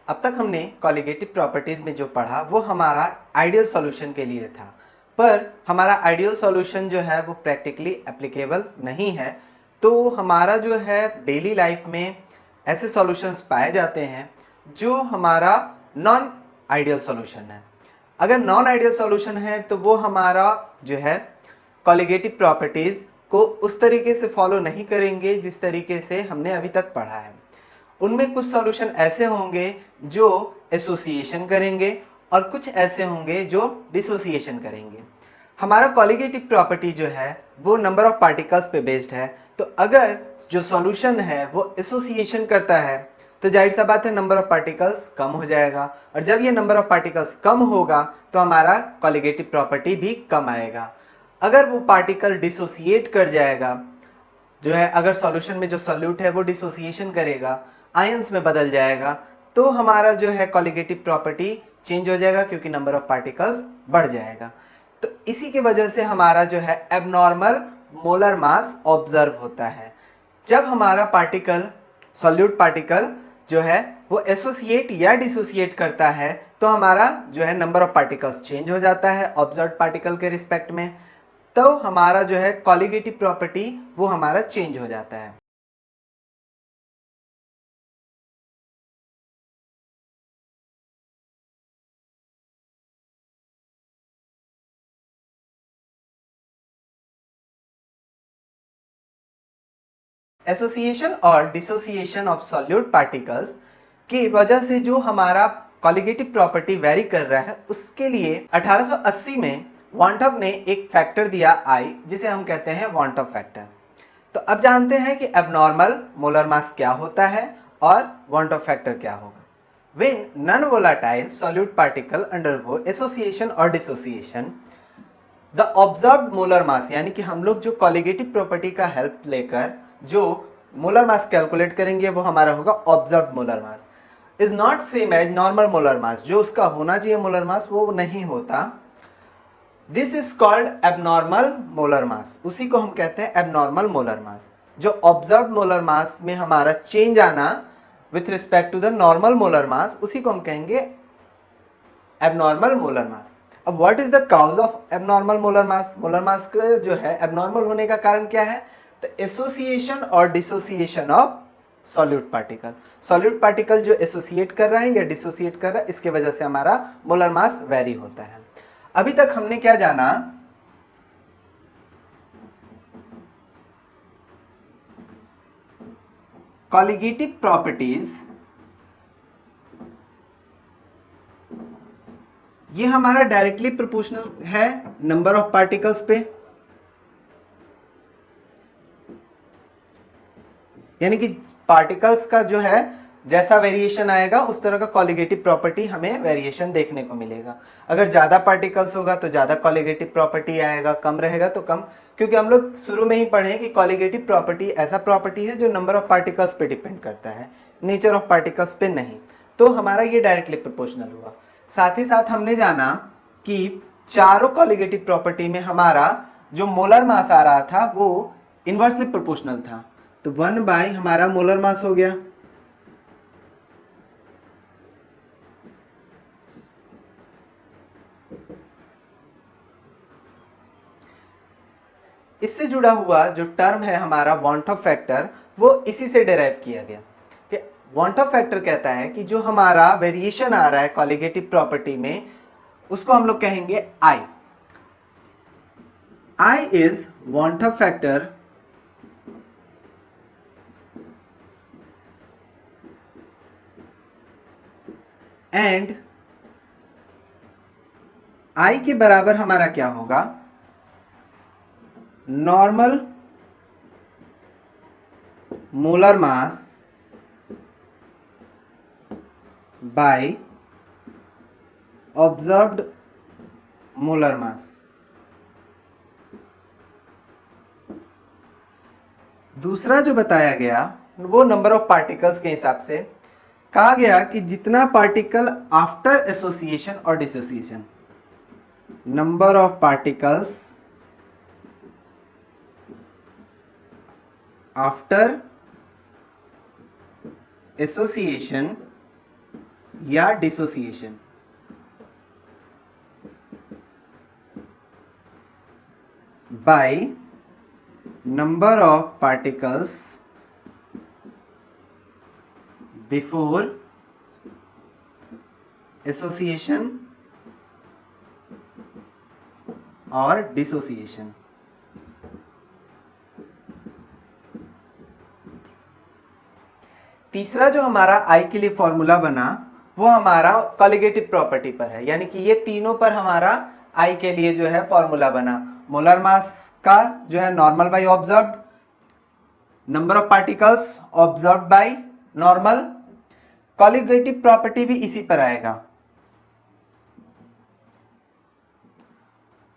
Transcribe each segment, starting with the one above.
अब तक हमने कॉलिगेटिव प्रॉपर्टीज़ में जो पढ़ा वो हमारा आइडियल सॉल्यूशन के लिए था, पर हमारा आइडियल सॉल्यूशन जो है वो प्रैक्टिकली एप्लीकेबल नहीं है। तो हमारा जो है डेली लाइफ में ऐसे सॉल्यूशंस पाए जाते हैं जो हमारा नॉन आइडियल सॉल्यूशन है। अगर नॉन आइडियल सॉल्यूशन है तो वो हमारा जो है कॉलिगेटिव प्रॉपर्टीज़ को उस तरीके से फॉलो नहीं करेंगे जिस तरीके से हमने अभी तक पढ़ा है। उनमें कुछ सॉल्यूशन ऐसे होंगे जो एसोसिएशन करेंगे और कुछ ऐसे होंगे जो डिसोसिएशन करेंगे। हमारा कॉलिगेटिव प्रॉपर्टी जो है वो नंबर ऑफ पार्टिकल्स पे बेस्ड है, तो अगर जो सॉल्यूशन है वो एसोसिएशन करता है तो जाहिर सा बात है नंबर ऑफ पार्टिकल्स कम हो जाएगा, और जब ये नंबर ऑफ पार्टिकल्स कम होगा तो हमारा कॉलिगेटिव प्रॉपर्टी भी कम आएगा। अगर वो पार्टिकल डिसोसिएट कर जाएगा, जो है अगर सॉल्यूशन में जो सॉल्यूट है वो डिसोसिएशन करेगा, आयंस में बदल जाएगा, तो हमारा जो है कॉलिगेटिव प्रॉपर्टी चेंज हो जाएगा क्योंकि नंबर ऑफ पार्टिकल्स बढ़ जाएगा। तो इसी की वजह से हमारा जो है एबनॉर्मल मोलर मास ऑब्जर्व होता है। जब हमारा पार्टिकल सॉल्यूट पार्टिकल जो है वो एसोसिएट या डिसोसिएट करता है तो हमारा जो है नंबर ऑफ पार्टिकल्स चेंज हो जाता है ऑब्जर्व पार्टिकल के रिस्पेक्ट में, तो हमारा जो है कॉलिगेटिव प्रॉपर्टी वो हमारा चेंज हो जाता है। एसोसिएशन और डिसोसिएशन ऑफ सॉल्यूट पार्टिकल्स की वजह से जो हमारा कॉलिगेटिव प्रॉपर्टी वेरी कर रहा है, उसके लिए 1880 में वॉन्टॉफ ने एक फैक्टर दिया आई, जिसे हम कहते हैं वॉन्टॉफ फैक्टर। तो अब जानते हैं कि एबनॉर्मल मोलर मास क्या होता है और वॉन्टॉफ फैक्टर क्या होगा। When non-volatile solute particle undergo association or dissociation, the observed molar मास, यानी कि हम लोग जो कॉलिगेटिव प्रॉपर्टी का हेल्प लेकर जो मोलर मास कैलकुलेट करेंगे वो हमारा होगा observed molar mass, is not same as normal molar mass. जो उसका होना चाहिए मोलर मास वो नहीं होता। This is called abnormal molar mass, उसी को हम कहते हैं एबनॉर्मल मोलर मास। जो ऑब्जर्व्ड मोलर मास में हमारा चेंज आना with respect to the normal molar mass, उसी को हम कहेंगे एबनॉर्मल मोलर मास। अब what is the cause of abnormal molar mass? Molar mass का जो है एबनॉर्मल होने का कारण क्या है? तो एसोसिएशन और dissociation of solute particle. Solute particle जो एसोसिएट कर रहा है या डिसोसिएट कर रहा है, इसके वजह से हमारा मोलर मास वेरी होता है। अभी तक हमने क्या जाना? कॉलिगेटिव प्रॉपर्टीज, ये हमारा डायरेक्टली प्रोपोर्शनल है नंबर ऑफ पार्टिकल्स पे, यानी कि पार्टिकल्स का जो है जैसा वेरिएशन आएगा उस तरह का कॉलिगेटिव प्रॉपर्टी हमें वेरिएशन देखने को मिलेगा। अगर ज़्यादा पार्टिकल्स होगा तो ज़्यादा कॉलिगेटिव प्रॉपर्टी आएगा, कम रहेगा तो कम, क्योंकि हम लोग शुरू में ही पढ़े कि कॉलिगेटिव प्रॉपर्टी ऐसा प्रॉपर्टी है जो नंबर ऑफ पार्टिकल्स पे डिपेंड करता है, नेचर ऑफ पार्टिकल्स पे नहीं। तो हमारा ये डायरेक्टली प्रोपोर्शनल हुआ। साथ ही साथ हमने जाना कि चारों कॉलिगेटिव प्रॉपर्टी में हमारा जो मोलर मास आ रहा था वो इन्वर्सली प्रोपोर्शनल था। तो 1/, हमारा मोलर मास हो गया, इससे जुड़ा हुआ जो टर्म है हमारा वॉन्टॉफ फैक्टर, वो इसी से डिराइव किया गया। वॉन्टॉफ फैक्टर कहता है कि जो हमारा वेरिएशन आ रहा है कॉलिगेटिव प्रॉपर्टी में, उसको हम लोग कहेंगे आई। I is वॉन्टॉफ factor and I के बराबर हमारा क्या होगा? Normal molar mass by observed molar मास। दूसरा जो बताया गया वो नंबर ऑफ पार्टिकल्स के हिसाब से कहा गया कि जितना पार्टिकल आफ्टर एसोसिएशन और dissociation, number of particles after association या dissociation. By number of particles before association और डिसोसिएशन। तीसरा जो हमारा आई के लिए फॉर्मूला बना वो हमारा कॉलिगेटिव प्रॉपर्टी पर है, यानी कि ये तीनों पर हमारा आई के लिए जो है फॉर्मूला बना। मोलर मास का जो है normal by observed, number of particles observed by normal, colligative property भी इसी पर आएगा,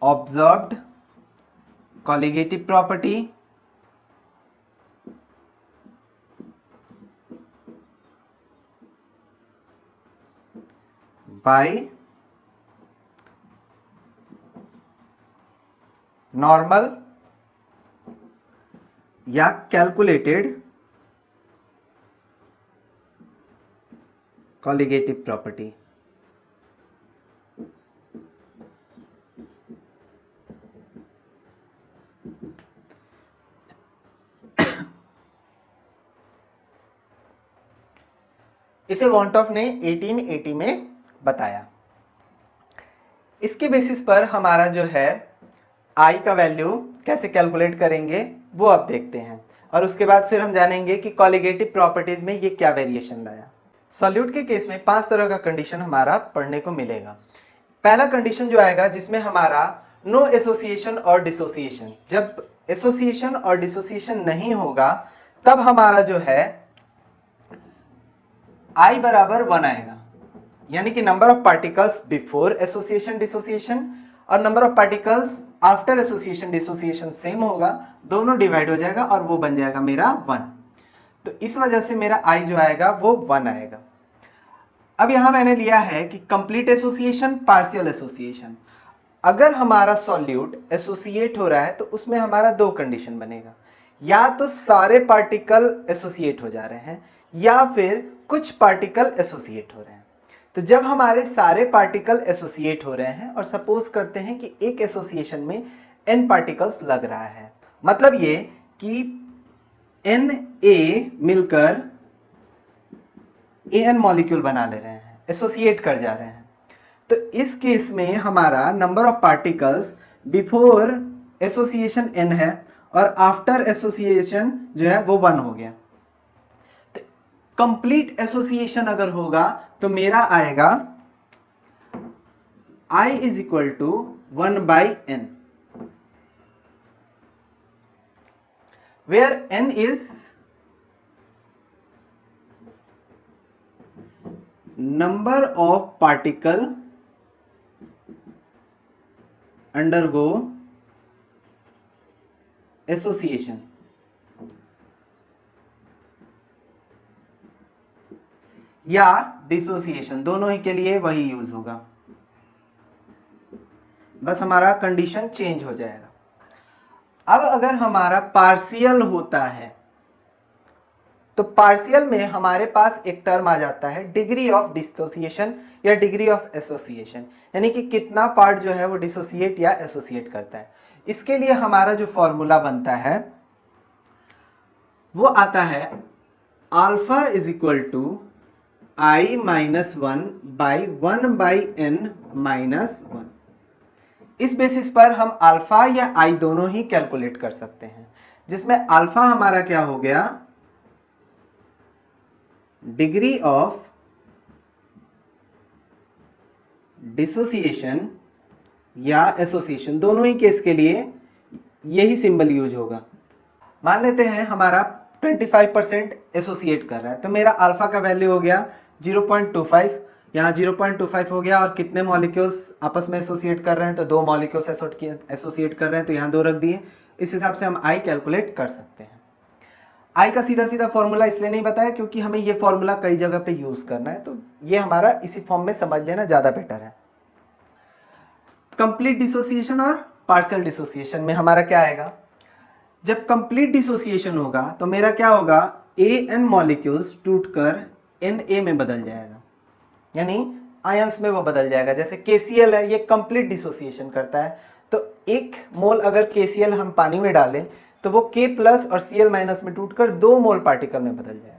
observed colligative property by normal या कैलकुलेटेड कॉलिगेटिव प्रॉपर्टी। इसे वॉन्टॉफ ने 1880 में बताया। इसके बेसिस पर हमारा जो है आई का वैल्यू कैसे कैलकुलेट करेंगे वो अब देखते हैं, और उसके बाद फिर हम जानेंगे कि कॉलिगेटिव प्रॉपर्टीज में ये क्या वेरिएशन लाया। सॉल्यूट के केस में 5 तरह का कंडीशन हमारा पढ़ने को मिलेगा। पहला कंडीशन जो आएगा जिसमें हमारा नो एसोसिएशन और डिसोसिएशन, जब एसोसिएशन और डिसोसिएशन नहीं होगा तब हमारा जो है आई बराबर 1 आएगा, यानी कि number of particles before association dissociation और number of particles after association dissociation same होगा, दोनों डिवाइड हो जाएगा और वो बन जाएगा मेरा 1। तो इस वजह से मेरा आई जो आएगा वो 1 आएगा। अब यहां मैंने लिया है कि कंप्लीट एसोसिएशन, पार्शियल एसोसिएशन। अगर हमारा सॉल्यूट एसोसिएट हो रहा है तो उसमें हमारा 2 कंडीशन बनेगा, या तो सारे पार्टिकल एसोसिएट हो जा रहे हैं या फिर कुछ पार्टिकल एसोसिएट हो रहे हैं। तो जब हमारे सारे पार्टिकल एसोसिएट हो रहे हैं और सपोज करते हैं कि एक एसोसिएशन में n पार्टिकल्स लग रहा है, मतलब ये कि Na मिलकर An मॉलिक्यूल बना ले रहे हैं, एसोसिएट कर जा रहे हैं, तो इस केस में हमारा number of particles before association n है और आफ्टर एसोसिएशन जो है वो 1 हो गया। तो कंप्लीट एसोसिएशन अगर होगा तो मेरा आएगा I is equal to 1/n, where n is number of particle undergo association। या डिसोसिएशन, दोनों ही के लिए वही यूज होगा, बस हमारा कंडीशन चेंज हो जाएगा। अब अगर हमारा पार्शियल होता है तो पार्शियल में हमारे पास एक टर्म आ जाता है डिग्री ऑफ डिसोसिएशन या डिग्री ऑफ एसोसिएशन, यानी कि कितना पार्ट जो है वो डिसोसिएट या एसोसिएट करता है। इसके लिए हमारा जो फॉर्मूला बनता है वो आता है alpha is equal to I minus 1/1/n minus 1। इस बेसिस पर हम अल्फा या I दोनों ही कैलकुलेट कर सकते हैं, जिसमें अल्फा हमारा क्या हो गया, डिग्री ऑफ डिसोसिएशन या एसोसिएशन, दोनों ही केस के लिए यही सिंबल यूज होगा। मान लेते हैं हमारा 25% एसोसिएट कर रहा है, तो मेरा अल्फा का वैल्यू हो गया 0.25, यहाँ 0.25 हो गया, और कितने मॉलिक्यूल्स आपस में एसोसिएट कर रहे हैं, तो 2 मॉलिक्यूल्स एसोसिएट कर रहे हैं, तो यहाँ 2 रख दिए। इस हिसाब से हम आई कैलकुलेट कर सकते हैं। आई का सीधा सीधा फॉर्मूला इसलिए नहीं बताया क्योंकि हमें ये फॉर्मूला कई जगह पे यूज करना है, तो ये हमारा इसी फॉर्म में समझ लेना ज़्यादा बेटर है। कंप्लीट डिसोसिएशन और पार्शियल डिसोसिएशन में हमारा क्या आएगा, जब कंप्लीट डिसोसिएशन होगा तो मेरा क्या होगा, An मॉलिक्यूल्स टूटकर Na में बदल जाएगा। यानी आयंस में वो बदल जाएगा। जैसे KCl है, ये कंप्लीट डिसोसिएशन करता है, तो 1 मोल अगर KCl हम पानी में डालें तो वो K प्लस और Cl माइनस में टूटकर 2 मोल पार्टिकल में बदल जाएगा।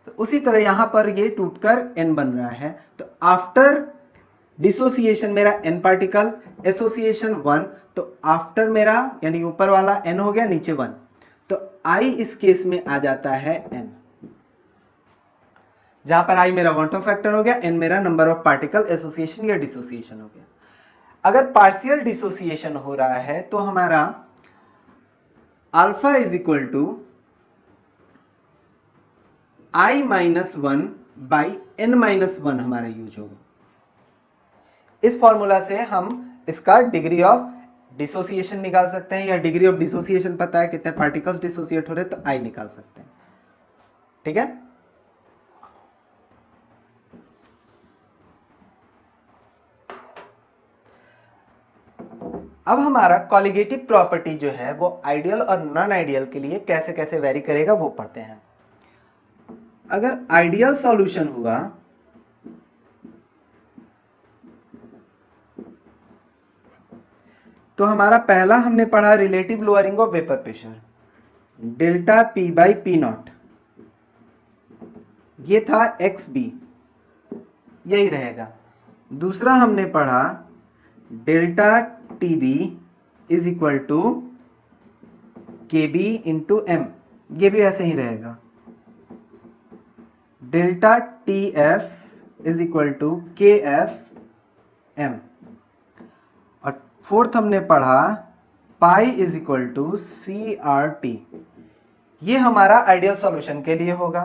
तो उसी तरह यहाँ पर ये टूटकर N बन रहा है। तो आफ्टर डिसोसिएशन मेरा N पार्टिकल, एसोसिएशन 1, तो आफ्टर मेरा यानी ऊपर वाला N हो गया, नीचे 1, तो I इस केस में आ जाता है N, जहां पर I मेरा वांट ऑफ फैक्टर हो गया, N मेरा नंबर ऑफ पार्टिकल एसोसिएशन या डिसोसिएशन हो गया। अगर पार्शियल डिसोसिएशन हो रहा है तो हमारा alpha is equal to I minus 1 by N minus 1 हमारा यूज होगा। इस फॉर्मूला से हम इसका डिग्री ऑफ डिसोसिएशन निकाल सकते हैं, या डिग्री ऑफ डिसोसिएशन पता है कितने पार्टिकल्स डिसोसिएट हो रहे हैं तो I निकाल सकते हैं। ठीक है, अब हमारा कॉलिगेटिव प्रॉपर्टी जो है वो आइडियल और नॉन आइडियल के लिए कैसे कैसे वेरी करेगा वो पढ़ते हैं। अगर आइडियल सॉल्यूशन हुआ तो हमारा पहला हमने पढ़ा relative lowering of vapour pressure, delta P by P naught, ये था XB, यही रहेगा। दूसरा हमने पढ़ा delta TB is equal to KB into M, ये भी ऐसे ही रहेगा। Delta TF is equal to KF M, और फोर्थ हमने पढ़ा pi is equal to CRT। ये हमारा आइडियल सॉल्यूशन के लिए होगा।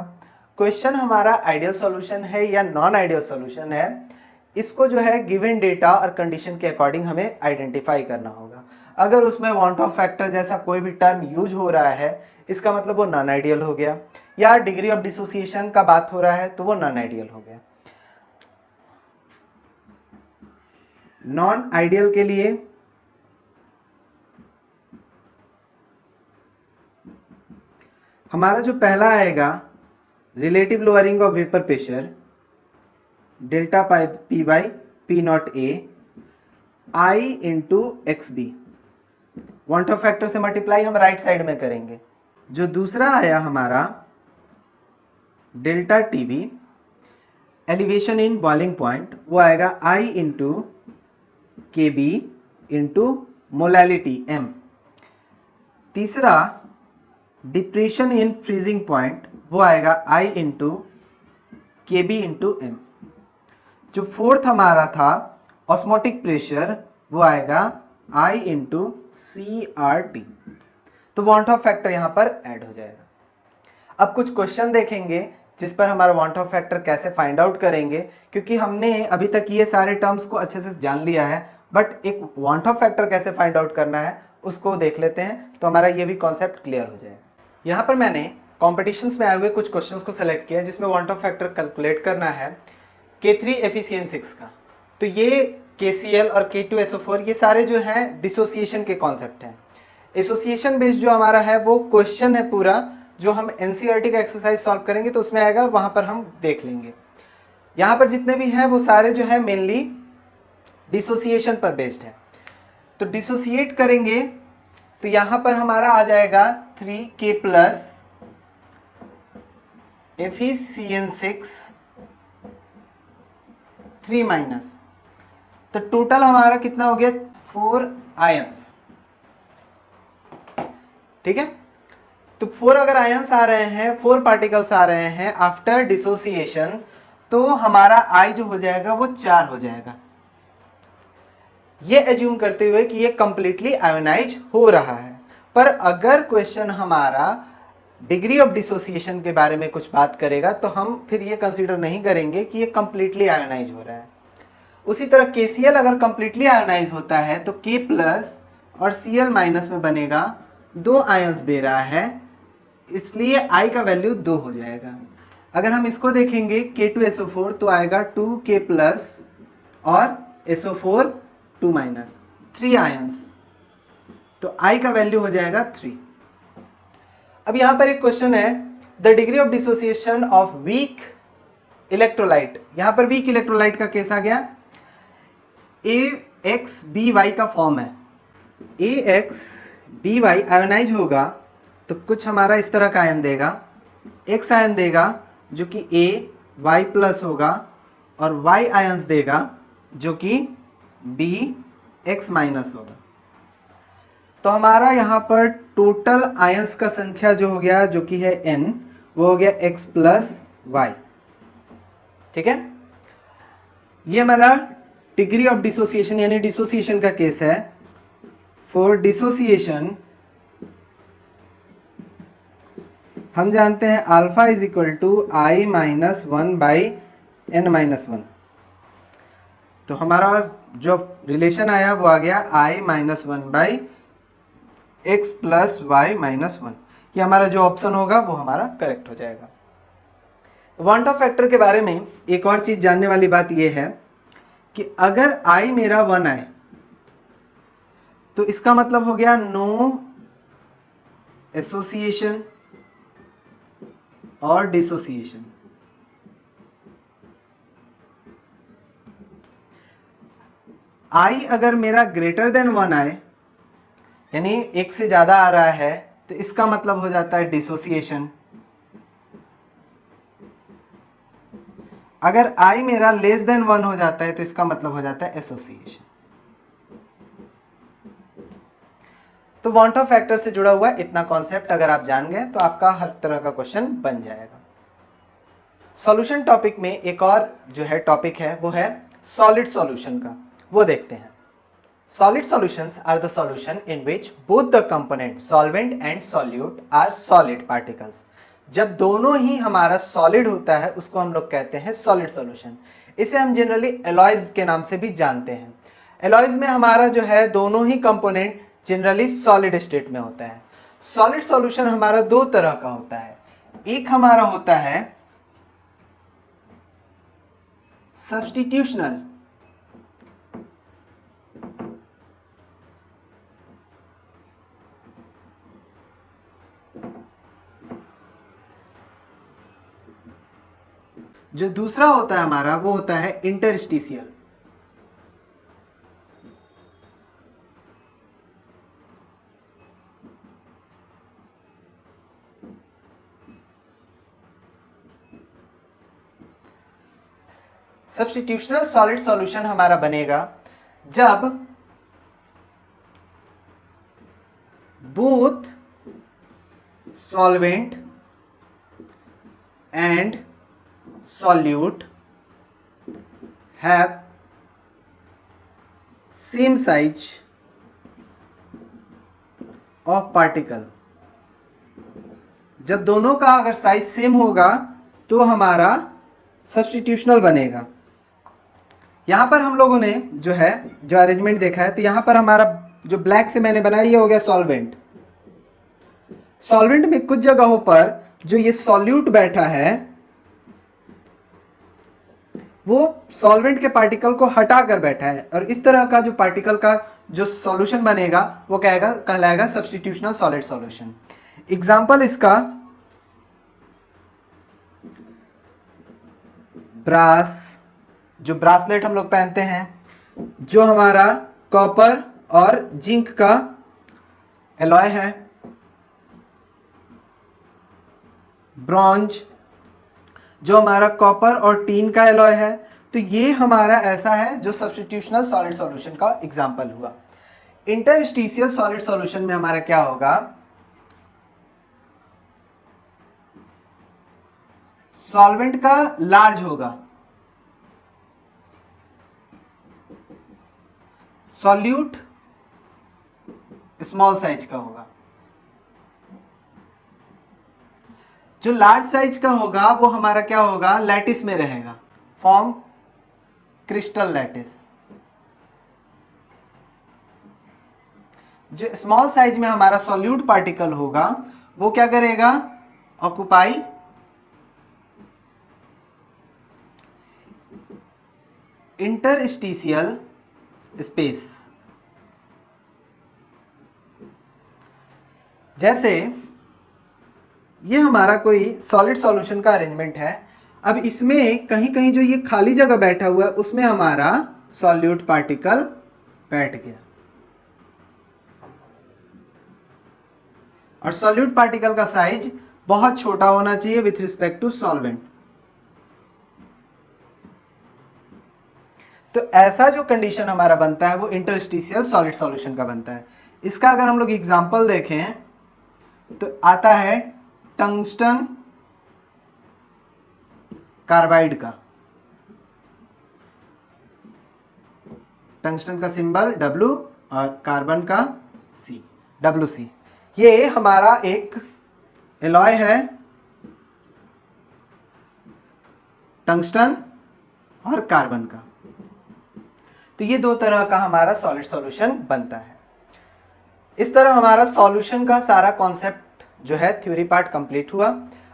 क्वेश्चन हमारा आइडियल सॉल्यूशन है या नॉन आइडियल सॉल्यूशन है, इसको जो है गिवन डेटा और कंडीशन के अकॉर्डिंग हमें आइडेंटिफाई करना होगा। अगर उसमें वांट ऑफ फैक्टर जैसा कोई भी टर्म यूज हो रहा है, इसका मतलब वो नॉन आइडियल हो गया, या डिग्री ऑफ डिसोसिएशन का बात हो रहा है तो वो नॉन आइडियल हो गया। नॉन आइडियल के लिए हमारा जो पहला आएगा relative lowering of vapour pressure, delta P by P not A, I into XB, want of factor से मल्टीप्लाई हम राइट साइड में करेंगे। जो दूसरा आया हमारा delta TB, elevation in boiling point, वो आएगा I into KB into molality M। तीसरा डिप्रेशन इन फ्रीजिंग पॉइंट, वो आएगा I into KB into M। जो फोर्थ हमारा था ऑस्मोटिक प्रेशर, वो आएगा I इंटू CRT। तो वांट ऑफ फैक्टर यहां पर ऐड हो जाएगा। अब कुछ क्वेश्चन देखेंगे जिस पर हमारा वांट ऑफ फैक्टर कैसे फाइंड आउट करेंगे, क्योंकि हमने अभी तक ये सारे टर्म्स को अच्छे से जान लिया है, बट एक वांट ऑफ फैक्टर कैसे फाइंड आउट करना है उसको देख लेते हैं, तो हमारा ये भी कॉन्सेप्ट क्लियर हो जाएगा। यहाँ पर मैंने कॉम्पिटिशन्स में आए हुए कुछ क्वेश्चंस को सेलेक्ट किया जिसमें वांट ऑफ फैक्टर कैलकुलेट करना है K3 एफिशिएंट6 का। तो ये KCl और K2SO4 ये सारे जो हैं डिसोसिएशन के कॉन्सेप्ट हैं। एसोसिएशन बेस्ड जो हमारा है वो क्वेश्चन है पूरा, जो हम NCERT का एक्सरसाइज सॉल्व करेंगे तो उसमें आएगा, वहाँ पर हम देख लेंगे। यहाँ पर जितने भी हैं वो सारे जो है मेनली डिसोसिएशन पर बेस्ड है। तो डिसोसिएट करेंगे तो यहाँ पर हमारा आ जाएगा 3K प्लस एफिशिएंट6 3 माइनस, तो टोटल हमारा कितना हो गया 4 आयंस। ठीक है, तो 4 अगर आयंस आ रहे हैं, 4 पार्टिकल्स आ रहे हैं आफ्टर डिसोसिएशन, तो हमारा I जो हो जाएगा वो 4 हो जाएगा, ये एज्यूम करते हुए कि ये कंप्लीटली आयोनाइज हो रहा है। पर अगर क्वेश्चन हमारा डिग्री ऑफ डिसोसिएशन के बारे में कुछ बात करेगा तो हम फिर ये कंसीडर नहीं करेंगे कि ये कंप्लीटली आयोनाइज हो रहा है। उसी तरह KCl अगर कंप्लीटली आयोनाइज होता है तो K प्लस और Cl माइनस में बनेगा, 2 आयंस दे रहा है, इसलिए I का वैल्यू 2 हो जाएगा। अगर हम इसको देखेंगे K2SO4 तो आएगा 2K प्लस और SO4 2 माइनस, 3 आयंस, तो I का वैल्यू हो जाएगा 3। अब यहाँ पर एक क्वेश्चन है, the degree of dissociation of weak electrolyte, यहाँ पर वीक इलेक्ट्रोलाइट का केस आ गया। AXBY का फॉर्म है, AXBY आयोनाइज होगा तो कुछ हमारा इस तरह का आयन देगा, X आयन देगा जो कि AY प्लस होगा, और Y आयंस देगा जो कि BX माइनस होगा। तो हमारा यहाँ पर टोटल आयंस का संख्या जो हो गया, जो कि है N, वो हो गया X प्लस Y। ठीक है, ये हमारा डिग्री ऑफ डिसोसिएशन यानी डिसोसिएशन का केस है। फॉर डिसोसिएशन हम जानते हैं alpha is equal to I minus 1 by N minus 1। तो हमारा जो रिलेशन आया वो आ गया I minus 1 by X plus Y minus 1। ये हमारा जो ऑप्शन होगा वो हमारा करेक्ट हो जाएगा। वांट ऑफ फैक्टर के बारे में एक और चीज जानने वाली बात यह है कि अगर I मेरा 1 आए तो इसका मतलब हो गया नो एसोसिएशन और डिसोसिएशन। I अगर मेरा ग्रेटर देन 1 आए यानी एक से ज्यादा आ रहा है तो इसका मतलब हो जाता है डिसोसिएशन। अगर I मेरा लेस देन 1 हो जाता है तो इसका मतलब हो जाता है एसोसिएशन। तो वांट ऑफ फैक्टर से जुड़ा हुआ इतना कॉन्सेप्ट अगर आप जान गए तो आपका हर तरह का क्वेश्चन बन जाएगा। सॉल्यूशन टॉपिक में एक और जो है टॉपिक है वो है सॉलिड सॉल्यूशन का, वो देखते हैं। Solid solutions are the solution in which both the component solvent and solute are solid particles. जब दोनों ही हमारा सॉलिड होता है उसको हम लोग कहते हैं सॉलिड सॉल्यूशन। इसे हम जनरली एलॉयज के नाम से भी जानते हैं। एलॉयज में हमारा जो है दोनों ही कंपोनेंट जनरली सॉलिड स्टेट में होता है। सॉलिड सॉल्यूशन हमारा दो तरह का होता है। एक हमारा होता है सब्स्टिट्यूशनल, जो दूसरा होता है हमारा वो होता है इंटरस्टिशियल। सब्स्टिट्यूशनल सॉलिड सॉल्यूशन हमारा बनेगा जब both solvent and solute have same size of particle। जब दोनों का अगर साइज सेम होगा तो हमारा सब्स्टिट्यूशनल बनेगा। यहां पर हम लोगों ने जो है जो अरेंजमेंट देखा है तो यहां पर हमारा जो ब्लैक से मैंने बनाया ये हो गया सॉल्वेंट। सॉल्वेंट में कुछ जगहों पर जो ये सॉल्यूट बैठा है वो सॉल्वेंट के पार्टिकल को हटा कर बैठा है, और इस तरह का जो पार्टिकल का जो सॉल्यूशन बनेगा वो कहलाएगा सब्स्टिट्यूशनल सॉलिड सॉल्यूशन। एग्जांपल इसका ब्रास, जो ब्रासलेट हम लोग पहनते हैं, जो हमारा कॉपर और जिंक का एलॉय है, ब्रॉन्ज जो हमारा कॉपर और टीन का एलॉय है। तो ये हमारा ऐसा है जो सब्स्टिट्यूशनल सॉलिड सॉल्यूशन का एग्जांपल हुआ। इंटरस्टिशियल सॉलिड सॉल्यूशन में हमारा क्या होगा, सॉल्वेंट का लार्ज होगा, सॉल्यूट स्मॉल साइज का होगा। जो लार्ज साइज का होगा वो हमारा क्या होगा, लैटिस में रहेगा, फॉर्म क्रिस्टल लैटिस। जो स्मॉल साइज में हमारा सॉल्यूट पार्टिकल होगा वो क्या करेगा, ऑक्युपाई इंटरस्टिशियल स्पेस। जैसे ये हमारा कोई सॉलिड सॉल्यूशन का अरेंजमेंट है। अब इसमें कहीं कहीं जो ये खाली जगह बैठा हुआ है उसमें हमारा सॉल्यूट पार्टिकल बैठ गया, और सॉल्यूट पार्टिकल का साइज बहुत छोटा होना चाहिए विथ रिस्पेक्ट टू सॉल्वेंट। तो ऐसा जो कंडीशन हमारा बनता है वो इंटरस्टिशियल सॉलिड सॉल्यूशन का बनता है। इसका अगर हम लोग एग्जांपल देखें तो आता है टंगस्टन कार्बाइड का, टंगस्टन का सिंबल W और कार्बन का C, WC। ये हमारा एक एलॉय है टंगस्टन और कार्बन का। तो ये दो तरह का हमारा सॉलिड सॉल्यूशन बनता है। इस तरह हमारा सॉल्यूशन का सारा कॉन्सेप्ट जो है थ्योरी पार्ट कंप्लीट हुआ।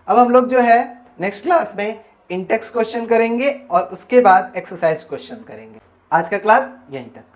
अब हम लोग जो है नेक्स्ट क्लास में इंटेक्स क्वेश्चन करेंगे और उसके बाद एक्सरसाइज क्वेश्चन करेंगे। आज का क्लास यहीं तक।